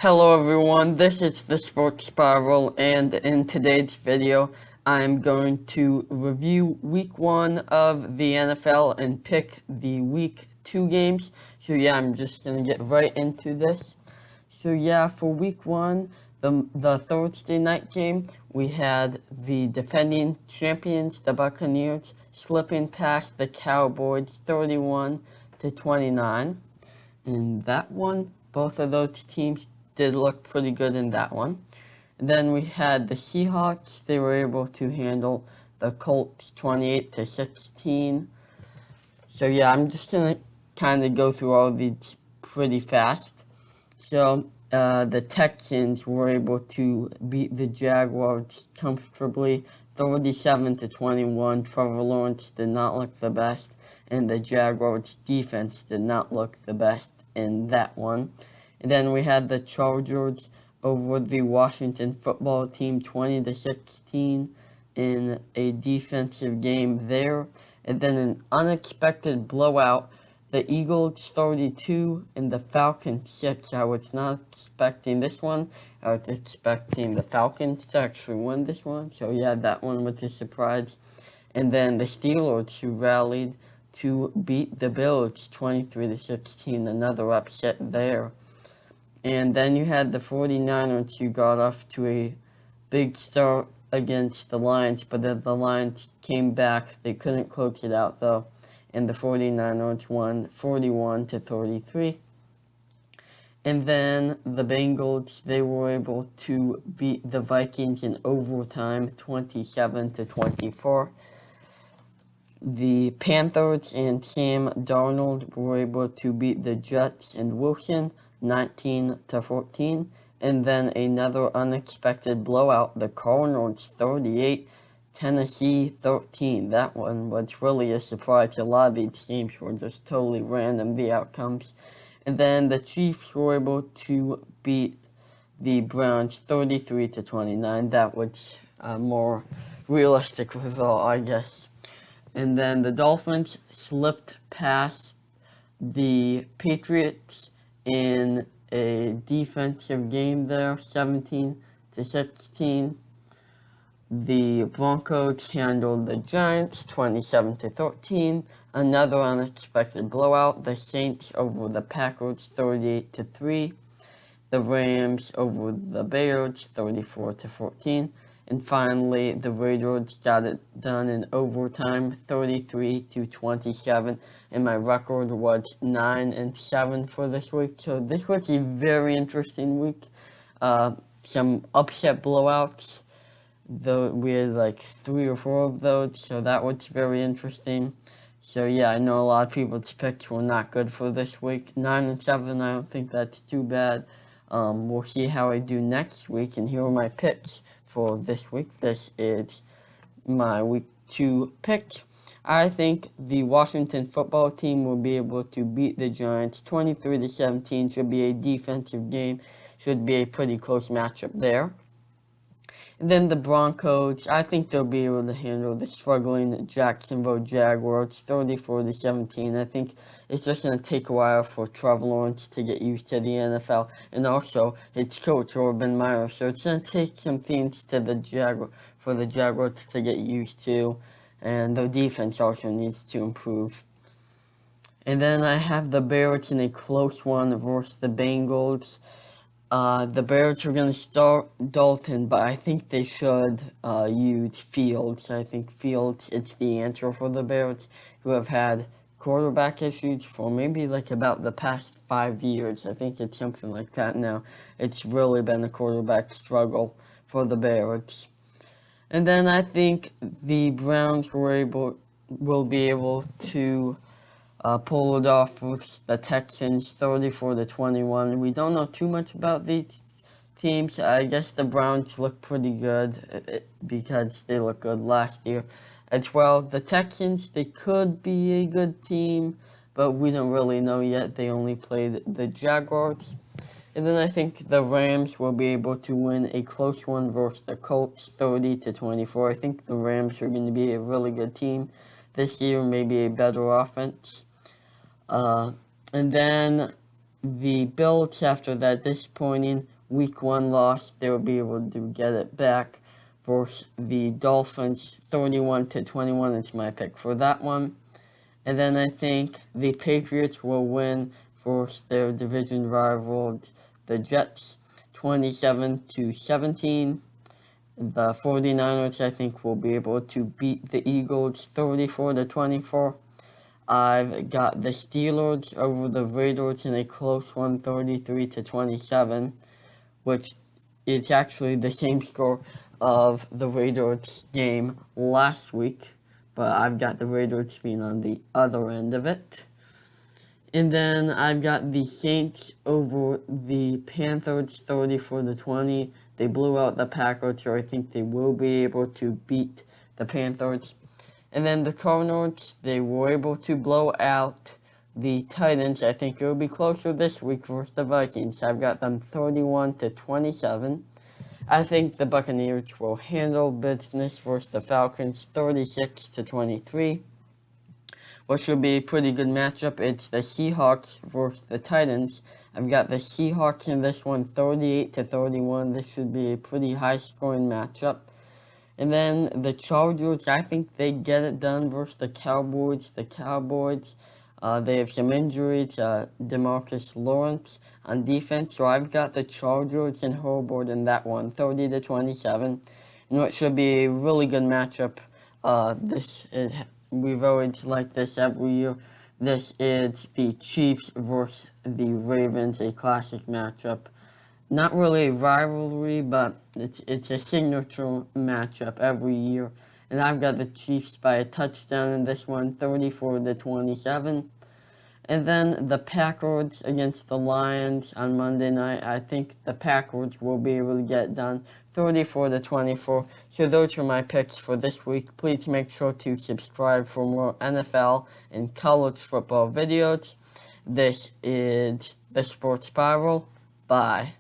Hello everyone, this is the Sports Spiral, and in today's video I'm going to review week 1 of the NFL and pick the week 2 games. So yeah, I'm just going to get right into this. So yeah, for week 1, the Thursday night game, we had the defending champions, the Buccaneers, slipping past the Cowboys 31-29. In that one, both of those teams did look pretty good in that one. And then we had the Seahawks. They were able to handle the Colts 28-16. So yeah, I'm just gonna kind of go through all these pretty fast. So the Texans were able to beat the Jaguars comfortably, 37-21. Trevor Lawrence did not look the best, and the Jaguars defense did not look the best in that one. And then we had the Chargers over the Washington football team, 20-16, in a defensive game there. And then an unexpected blowout, the Eagles 32 and the Falcons 6. I was not expecting this one. I was expecting the Falcons to actually win this one. So yeah, that one was a surprise. And then the Steelers, who rallied to beat the Bills 23-16, another upset there. And then you had the 49ers, who got off to a big start against the Lions, but then the Lions came back. They couldn't close it out though, and the 49ers won 41-33. And then the Bengals, they were able to beat the Vikings in overtime, 27-24. The Panthers and Sam Darnold were able to beat the Jets and Wilson 19-14. And then another unexpected blowout, the Cardinals 38, Tennessee 13. That one was really a surprise. A lot of these games were just totally random, the outcomes. And then the Chiefs were able to beat the Browns 33-29. That was a more realistic result, I guess. And then the Dolphins slipped past the Patriots in a defensive game there, 17-16. The Broncos handled the Giants 27-13. Another unexpected blowout. The Saints over the Packers 38-3. The Rams over the Bears 34-14. And finally, the Raiders got it done in overtime, 33-27, and my record was 9-7 for this week. So this was a very interesting week. Some upset blowouts, though we had like 3 or 4 of those, so that was very interesting. So yeah, I know a lot of people's picks were not good for this week. 9-7, I don't think that's too bad. We'll see how I do next week, and here are my picks for this week. This is my week 2 pick. I think the Washington football team will be able to beat the Giants 23-17. Should be a defensive game. Should be a pretty close matchup there. And then the Broncos, I think they'll be able to handle the struggling Jacksonville Jaguars 34-17. I think it's just going to take a while for Trevor Lawrence to get used to the NFL, and also its coach Urban Meyer. So it's going to take some things to the for the Jaguars to get used to, and the defense also needs to improve. And then I have the Bears in a close one versus the Bengals. The Bears are going to start Dalton, but I think they should use Fields. I think Fields is the answer for the Bears, who have had quarterback issues for maybe like about the past 5 years. I think it's something like that now. It's really been a quarterback struggle for the Bears. And then I think the Browns will be able to pull it off with the Texans 34-21. We don't know too much about these teams. I guess the Browns look pretty good because they look good last year as well. The Texans, they could be a good team, but we don't really know yet. They only played the Jaguars. And then I think the Rams will be able to win a close one versus the Colts 30-24. I think the Rams are going to be a really good team this year, maybe a better offense. And then the Bills, after that disappointing Week 1 loss, they will be able to get it back versus the Dolphins. 31-21 is my pick for that one. And then I think the Patriots will win versus their division rivals, the Jets, 27-17. The 49ers, I think, will be able to beat the Eagles 34-24. I've got the Steelers over the Raiders in a close one, 33-27, which is actually the same score of the Raiders game last week, but I've got the Raiders being on the other end of it. And then I've got the Saints over the Panthers, 34-20. They blew out the Packers, so I think they will be able to beat the Panthers. And then the Cardinals, they were able to blow out the Titans. I think it will be closer this week versus the Vikings. I've got them 31-27. I think the Buccaneers will handle business versus the Falcons 36-23, which will be a pretty good matchup. It's the Seahawks versus the Titans. I've got the Seahawks in this one 38-31. This should be a pretty high-scoring matchup. And then the Chargers, I think they get it done versus the Cowboys. The Cowboys, they have some injuries. DeMarcus Lawrence on defense. So I've got the Chargers and Herbert in that one, 30-27. And it should be a really good matchup. We've always liked this every year. This is the Chiefs versus the Ravens, a classic matchup. Not really a rivalry, but it's a signature matchup every year. And I've got the Chiefs by a touchdown in this one, 34-27. And then the Packers against the Lions on Monday night. I think the Packers will be able to get it done, 34-24. So those are my picks for this week. Please make sure to subscribe for more NFL and college football videos. This is the Sports Spiral. Bye.